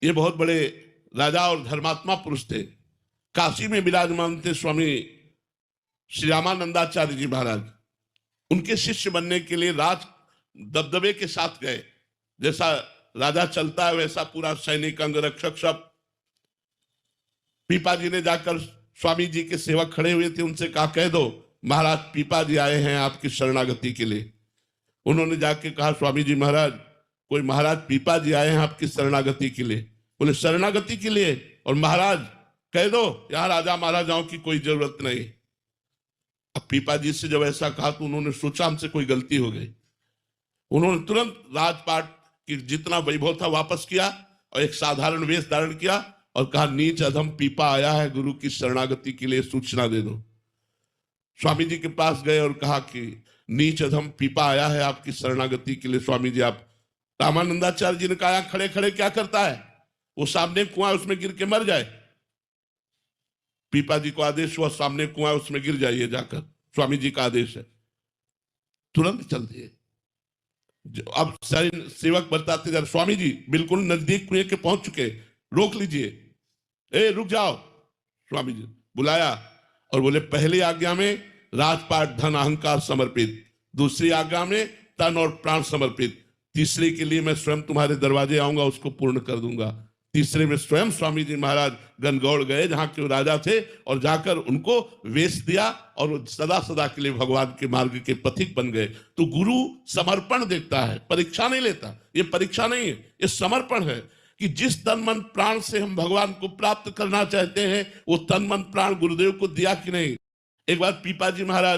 ये बहुत बड़े राजा और धर्मात्मा पुरुष थे। काशी में विराजमान थे स्वामी श्री रामानंदाचार्य जी महाराज। उनके शिष्य बनने के लिए राज दबदबे के साथ गए। जैसा राजा चलता है वैसा पूरा सैनिक अंगरक्षक सब। पीपा जी ने जाकर स्वामी जी के सेवक खड़े हुए थे, उनसे कहा कह दो महाराज पीपा जी आए हैं आपकी शरणागति के लिए। उन्होंने जाके कहा स्वामी जी महाराज कोई महाराज पीपा जी आए हैं आपकी शरणागति के लिए। बोले शरणागति के लिए? और महाराज कह दो यहाँ राजा महाराजाओं की कोई जरूरत नहीं। अब पीपा जी से जब ऐसा कहा तो उन्होंने सोचा हमसे कोई गलती हो गई। उन्होंने तुरंत राजपाट की जितना वैभव था वापस किया और एक साधारण वेश धारण किया और कहा नीच अधम पीपा आया है गुरु की शरणागति के लिए, सूचना दे दो। स्वामी जी के पास गए और कहा कि नीच अधम पीपा आया है आपकी शरणागति के लिए। स्वामी जी आप रामानंदाचार्य जी ने कहा खड़े खड़े क्या करता है, वो सामने कुआं उसमें गिर के मर जाए। पीपा जी को आदेश हुआ सामने कुआं उसमें गिर जाइए जाकर, स्वामी जी का आदेश है। तुरंत चल दिए। अब सेवक बताते जा स्वामी जी बिल्कुल नजदीक कुएं के पहुंच चुके, रोक लीजिए। ए रुक जाओ। स्वामी जी बुलाया और बोले पहली आज्ञा में राजपाट धन अहंकार समर्पित, दूसरी आज्ञा में तन और प्राण समर्पित, तीसरे के लिए मैं स्वयं तुम्हारे दरवाजे आऊंगा उसको पूर्ण कर दूंगा। तीसरे में स्वयं स्वामी जी महाराज गनगौड़ गए जहां के राजा थे और जाकर उनको वेश दिया और सदा सदा के लिए भगवान के मार्ग के पथिक बन गए। तो गुरु समर्पण देखता है, परीक्षा नहीं लेता। ये परीक्षा नहीं है, ये समर्पण है कि जिस तन मन प्राण से हम भगवान को प्राप्त करना चाहते हैं वो तन मन प्राण गुरुदेव को दिया कि नहीं। एक बार पीपा जी महाराज